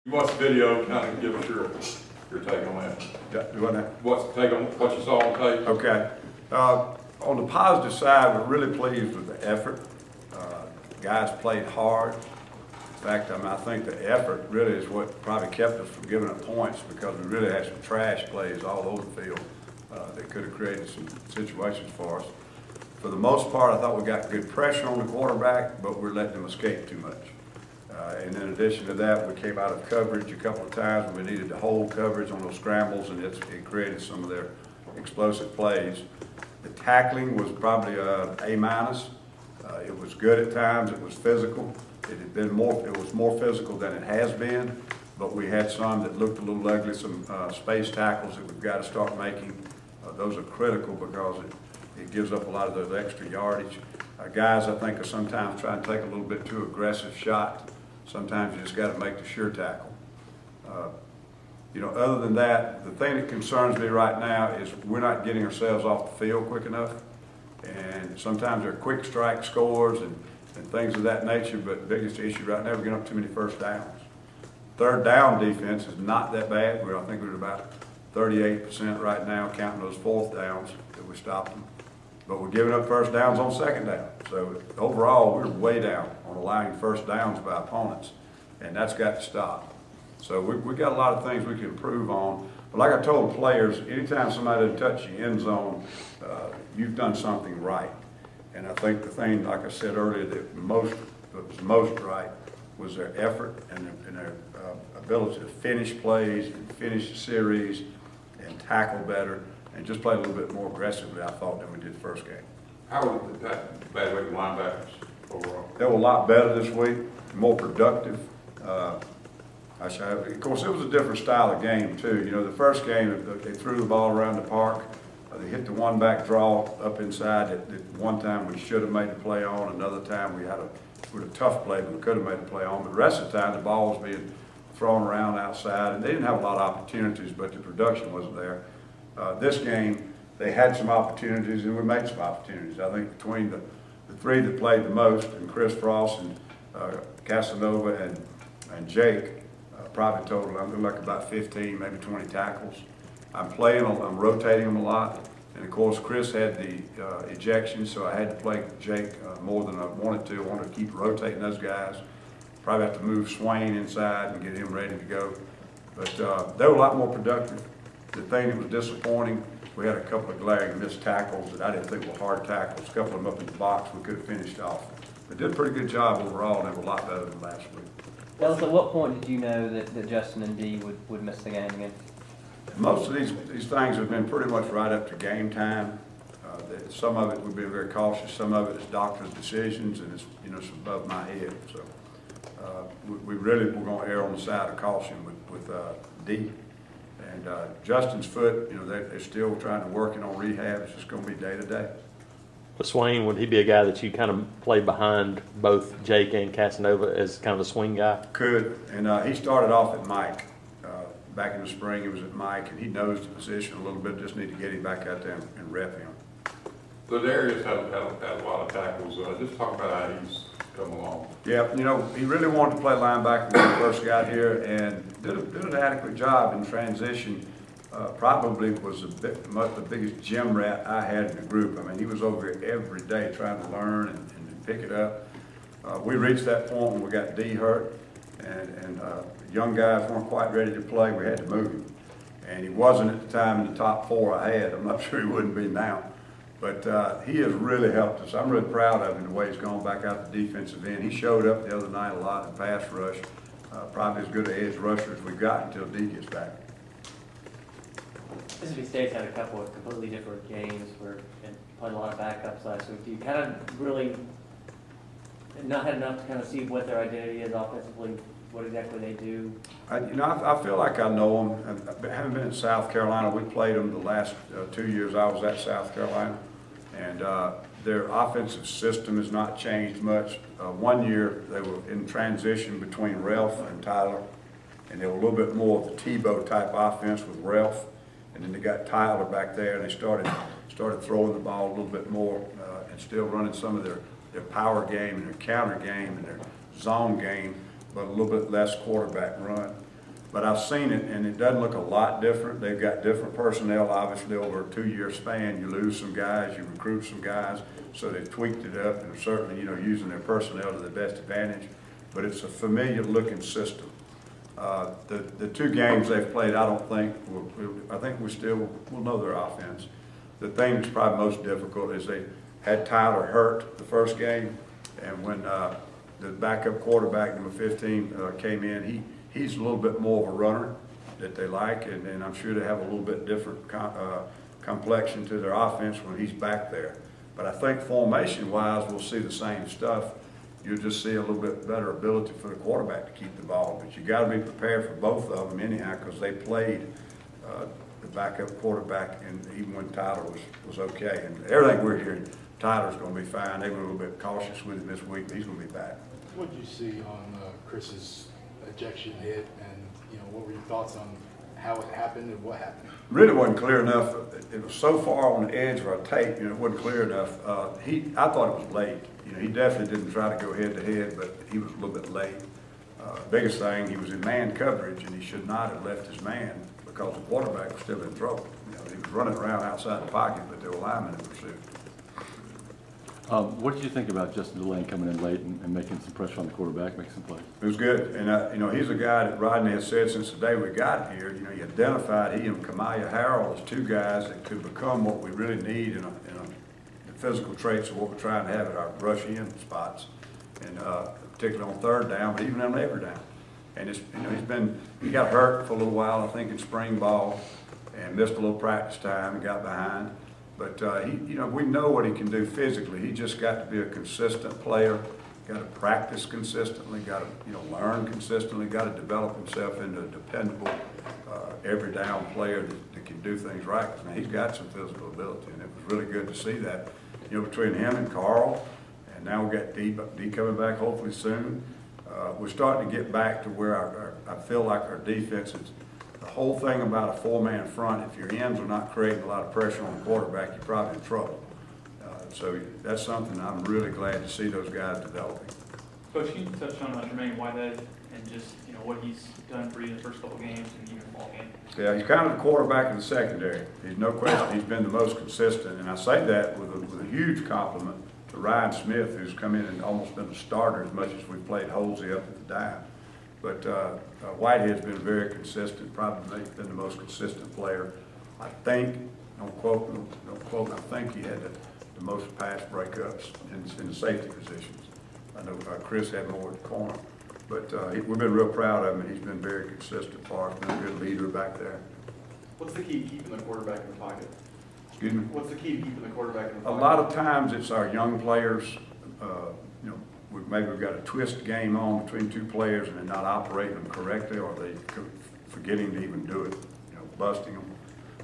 You watch the video, kind of give us your take on that. What's the take on what you saw on tape? Okay. On the positive side, we're really pleased with the effort. Guys played hard. In fact, I think the effort really is what probably kept us from giving up points, because we really had some trash plays all over the field that could have created some situations for us. For the most part, I thought we got good pressure on the quarterback, but we're letting them escape too much. And in addition to that, we came out of coverage a couple of times when we needed to hold coverage on those scrambles, and it created some of their explosive plays. The tackling was probably A-. It was good at times. It was physical. It was more physical than it has been, but we had some that looked a little ugly, some space tackles that we've got to start making. Those are critical because it gives up a lot of those extra yardage. Guys, I think, are sometimes trying to take a little bit too aggressive shot. Sometimes you just got to make the sure tackle. Other than that, the thing that concerns me right now is we're not getting ourselves off the field quick enough. And sometimes there are quick strike scores and things of that nature, but the biggest issue right now, we're getting up too many first downs. Third down defense is not that bad. I think we're at about 38% right now, counting those fourth downs that we stopped them. But we're giving up first downs on second down. So overall, we're way down on allowing first downs by opponents, and that's got to stop. So we got a lot of things we can improve on. But like I told players, anytime somebody doesn't touch the end zone, you've done something right. And I think the thing, like I said earlier, that was most right was their effort and their ability to finish plays and finish the series and tackle better and just play a little bit more aggressively, I thought, than we did the first game. How did that evaluate the linebackers overall? They were a lot better this week, more productive. Of course, it was a different style of game, too. The first game, they threw the ball around the park. They hit the one-back draw up inside that one time we should have made a play on. Another time we had a tough play, but we could have made a play on. But the rest of the time, the ball was being thrown around outside, and they didn't have a lot of opportunities, but the production wasn't there. This game, they had some opportunities, and we made some opportunities. I think between the three that played the most, and Chris Frost and Casanova and Jake, probably total, I'm like about 15, maybe 20 tackles. I'm rotating them a lot. And of course, Chris had the ejection, so I had to play Jake more than I wanted to. I wanted to keep rotating those guys. Probably have to move Swain inside and get him ready to go. But they were a lot more productive. The thing that was disappointing, we had a couple of glaring missed tackles that I didn't think were hard tackles. A couple of them up in the box we could have finished off. They did a pretty good job overall, and they were a lot better than last week. Ellis, at what point did you know that Justin and Dee would miss the game again? Most of these things have been pretty much right up to game time. Some of it we've been very cautious. Some of it is doctor's decisions, and it's above my head. So we really were going to err on the side of caution with Dee. And Justin's foot, they're still trying to work on rehab. It's just going to be day to day. But Swain, would he be a guy that you kind of play behind both Jake and Casanova as kind of a swing guy? Could, and he started off at Mike. Back in the spring, he was at Mike, and he knows the position a little bit. Just need to get him back out there and rep him. So Darius had a lot of tackles. Just talk about how he's come along. Yeah, he really wanted to play linebacker when he first got here, and did an adequate job in transition. Probably was the biggest gym rat I had in the group. I mean, he was over here every day trying to learn and pick it up. We reached that point when we got Dee hurt, and young guys weren't quite ready to play. We had to move him. And he wasn't at the time in the top four I had. I'm not sure he wouldn't be now. But he has really helped us. I'm really proud of him the way he's gone back out the defensive end. He showed up the other night a lot in pass rush. Probably as good an edge rusher as we've got until Dee gets back. Mississippi State's had a couple of completely different games and played a lot of backups last week. Do you kind of really not had enough to kind of see what their identity is offensively, what exactly they do? I feel like I know them. I haven't been in South Carolina. We played them the last 2 years I was at South Carolina. And their offensive system has not changed much. 1 year they were in transition between Ralph and Tyler. And they were a little bit more of the Tebow type offense with Ralph. And then they got Tyler back there, and they started throwing the ball a little bit more and still running some of their power game and their counter game and their zone game, but a little bit less quarterback run. But I've seen it, and it doesn't look a lot different. They've got different personnel, obviously, over a 2-year span. You lose some guys, you recruit some guys, so they've tweaked it up, and certainly, using their personnel to the best advantage. But it's a familiar-looking system. The 2 games they've played, I think we still will know their offense. The thing that's probably most difficult is they had Tyler hurt the first game, and when the backup quarterback, number 15, came in, he's a little bit more of a runner that they like, and I'm sure they have a little bit different complexion to their offense when he's back there. But I think formation-wise, we'll see the same stuff. You'll just see a little bit better ability for the quarterback to keep the ball. But you got to be prepared for both of them anyhow, because they played the backup quarterback, and even when Tyler was okay. And everything we're hearing, Tyler's going to be fine. They were a little bit cautious with him this week, but he's going to be back. What did you see on Chris's ejection hit, and what were your thoughts on how it happened and what happened? Really wasn't clear enough. It was so far on the edge of our tape, it wasn't clear enough. I thought it was late. He definitely didn't try to go head to head, but he was a little bit late. Biggest thing, he was in man coverage, and he should not have left his man because the quarterback was still in trouble. He was running around outside the pocket, but there were linemen in pursuit. What did you think about Justin Delane coming in late and making some pressure on the quarterback, making some plays? It was good, and he's a guy that Rodney has said since the day we got here. He identified he and Kamaya Harrell as 2 guys that could become what we really need in the physical traits of what we're trying to have at our rush-in spots, and particularly on 3rd down, but even on every down. And he got hurt for a little while, I think, in spring ball, and missed a little practice time and got behind. But we know what he can do physically. He just got to be a consistent player, got to practice consistently, got to learn consistently, got to develop himself into a dependable, every down player that can do things right. Now, he's got some physical ability, and it was really good to see that. Between him and Carl, and now we got D coming back hopefully soon. We're starting to get back to where I feel like our defense is. The whole thing about a 4-man front, if your ends are not creating a lot of pressure on the quarterback, you're probably in trouble. So that's something I'm really glad to see those guys developing. Coach, you touched on Jermaine Whitehead and just what he's done for you in the first couple games and even fall game. Yeah, he's kind of the quarterback in the secondary. He's no question he's been the most consistent, and I say that with a huge compliment to Ryan Smith, who's come in and almost been a starter as much as we played Holsey up at the dime. But Whitehead's been very consistent, probably been the most consistent player. I think, don't quote, I think he had the most pass breakups in the safety positions. I know Chris had more at the corner. But we've been real proud of him, and he's been very consistent for us, been a good leader back there. What's the key to keeping the quarterback in the pocket? Excuse me? What's the key to keeping the quarterback in the pocket? A lot of times it's our young players. Maybe we've got a twist game on between 2 players and they're not operating them correctly, or they forgetting to even do it, busting them.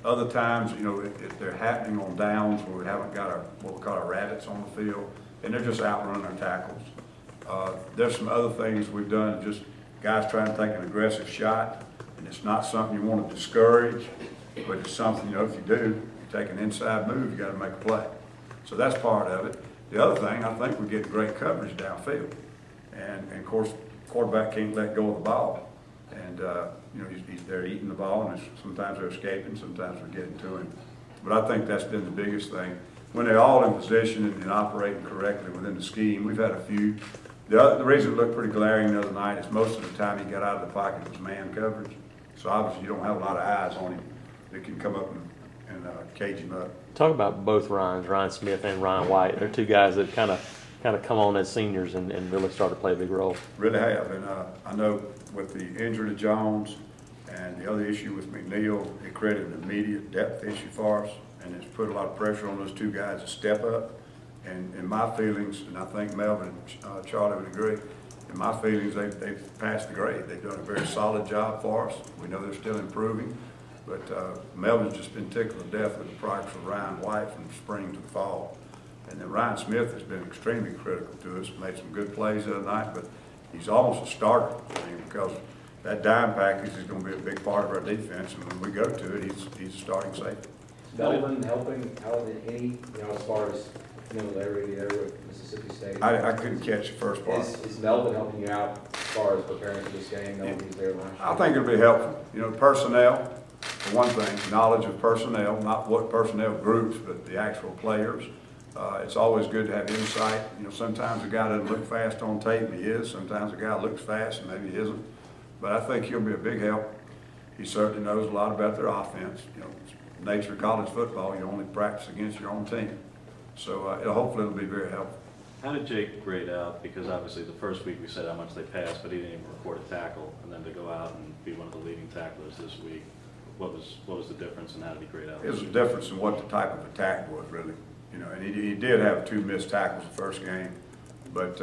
Other times, if they're happening on downs where we haven't got what we call our rabbits on the field, and they're just outrunning our tackles. There's some other things we've done, just guys trying to take an aggressive shot, and it's not something you want to discourage, but it's something, if you do, you take an inside move, you got to make a play. So that's part of it. The other thing, I think we get great coverage downfield, and of course, quarterback can't let go of the ball, and they're eating the ball, and sometimes they're escaping, sometimes they're getting to him. But I think that's been the biggest thing. When they're all in position and operating correctly within the scheme, we've had a few. The reason it looked pretty glaring the other night is most of the time he got out of the pocket was man coverage. So obviously you don't have a lot of eyes on him that can come up and cage him up. Talk about both Ryans, Ryan Smith and Ryan White. They're 2 guys that kind of come on as seniors and really start to play a big role. Really have, and I know with the injury to Jones and the other issue with McNeil, it created an immediate depth issue for us, and it's put a lot of pressure on those 2 guys to step up. And in my feelings, and I think Melvin and Charlie would agree, in my feelings, they've passed the grade. They've done a very solid job for us. We know they're still improving, but Melvin's just been tickled to death with the progress of Ryan White from spring to the fall. And then Ryan Smith has been extremely critical to us, made some good plays the other night, but he's almost a starter, because that dime package is going to be a big part of our defense, and when we go to it, he's a starting safety. Melvin helping out in any, as far as familiarity there with Mississippi State? I couldn't catch the first part. Is Melvin helping you out far as preparing for this game, knowing he's there last year? I think it'll be helpful. You know, personnel, for one thing, knowledge of personnel, not what personnel groups, but the actual players. It's always good to have insight. You know, sometimes a guy doesn't look fast on tape, he is. Sometimes a guy looks fast and maybe he isn't. But I think he'll be a big help. He certainly knows a lot about their offense. You know, nature of college football, you only practice against your own team. So hopefully it'll be very helpful. How did Jake grade out? Because obviously the first week we said how much they passed, but he didn't even record a tackle. And then to go out and be one of the leading tacklers this week, what was the difference and how did he grade out? It was a difference in what the type of attack was, really. You know, and he did have 2 missed tackles the first game, but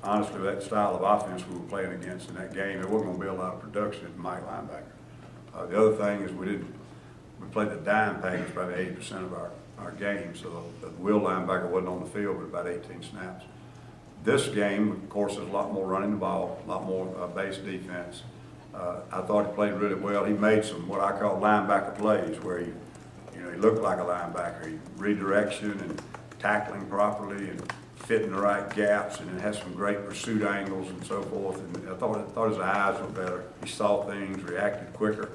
honestly, that style of offense we were playing against in that game, there wasn't going to be a lot of production at the Mike linebacker. The other thing is we played the dime package probably 80% of our game, so the will linebacker wasn't on the field but about 18 snaps. This game, of course, is a lot more running the ball, a lot more base defense. I thought he played really well. He made some what I call linebacker plays where he looked like a linebacker. He redirection and tackling properly and fitting the right gaps, and it had some great pursuit angles and so forth. And I thought his eyes were better. He saw things, reacted quicker.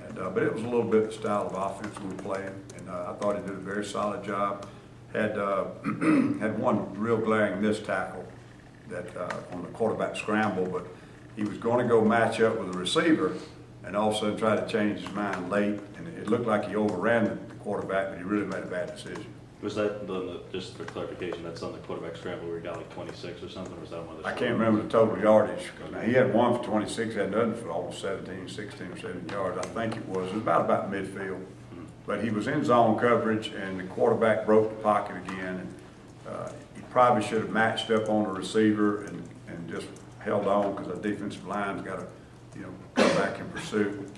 And but it was a little bit the style of offense we were playing, and I thought he did a very solid job. Had had one real glaring missed tackle that on the quarterback scramble, but he was going to go match up with the receiver, and all of a sudden try to change his mind late, and it looked like he overran the quarterback, but he really made a bad decision. Was that, just for clarification, that's on the quarterback scramble where he got like 26 or something, or was that one of the... I can't remember the total yardage, because now he had one for 26, had nothing for almost 17, 16 or 17 yards, I think it was. It was about midfield. But he was in zone coverage, and the quarterback broke the pocket again, and he probably should have matched up on the receiver and just held on, because the defensive line's got to, come back in pursuit.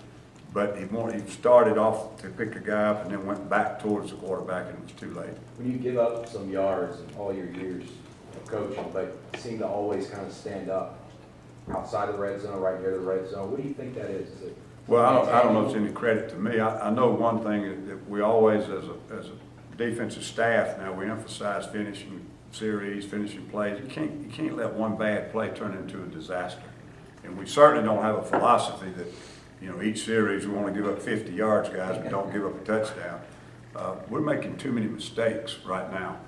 But he started off to pick the guy up and then went back towards the quarterback, and it was too late. When you give up some yards in all your years of coaching, but seem to always kind of stand up outside of the red zone, right near the red zone, what do you think that is? Is it? Well, I don't know if it's any credit to me. I know one thing that we always, as a defensive staff now, we emphasize finishing series, finishing plays. You can't let one bad play turn into a disaster. And we certainly don't have a philosophy that, each series we want to give up 50 yards, guys, but don't give up a touchdown. We're making too many mistakes right now.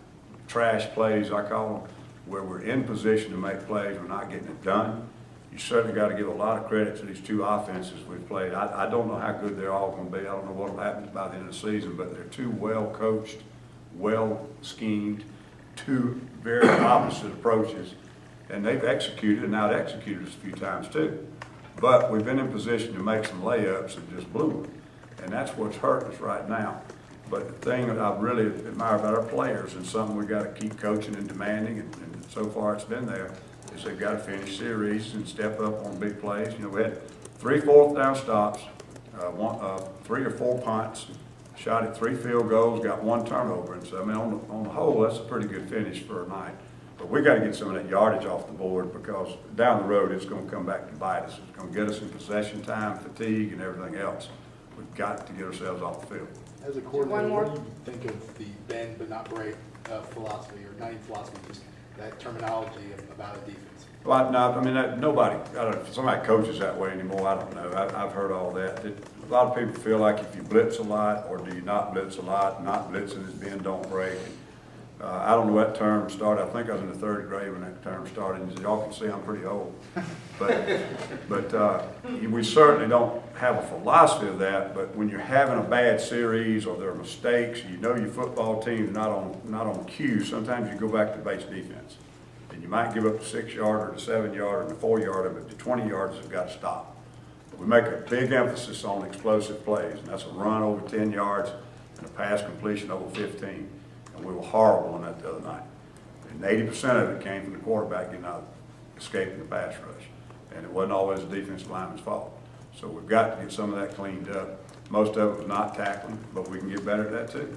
Trash plays, I call them, where we're in position to make plays, we're not getting it done. You certainly got to give a lot of credit to these 2 offenses we've played. I don't know how good they're all going to be. I don't know what will happen by the end of the season, but they're 2 well-coached, well-schemed, 2 very opposite approaches, and they've executed and out-executed us a few times too. But we've been in position to make some layups and just blew them, and that's what's hurting us right now. But the thing that I really admire about our players, and something we've got to keep coaching and demanding, and so far it's been there, is they've got to finish series and step up on big plays. We had 3 fourth down stops, 3 or 4 punts, shot at 3 field goals, got 1 turnover. And so, I mean, on the whole, that's a pretty good finish for a night. But we got to get some of that yardage off the board, because down the road it's going to come back to bite us. It's going to get us in possession time, fatigue, and everything else. We've got to get ourselves off the field. As a coordinator, what do you think of the bend but not break philosophy, or not even philosophy, just that terminology about a defense? Well, no, I mean, nobody, if somebody coaches that way anymore, I don't know. I've heard all that. A lot of people feel like if you blitz a lot, or do you not blitz a lot, not blitzing is bend, don't break. I don't know that term started. I think I was in the 3rd grade when that term started. And y'all can see I'm pretty old. But we certainly don't have a philosophy of that. But when you're having a bad series, or there are mistakes, your football team's not on cue. Sometimes you go back to base defense, and you might give up a 6-yarder, a 7-yarder, and a 4-yarder, but the 20 yards have got to stop. We make a big emphasis on explosive plays, and that's a run over 10 yards and a pass completion over 15. And we were horrible on that the other night. And 80% of it came from the quarterback getting out, escaping the pass rush. And it wasn't always the defensive lineman's fault. So we've got to get some of that cleaned up. Most of it was not tackling, but we can get better at that too.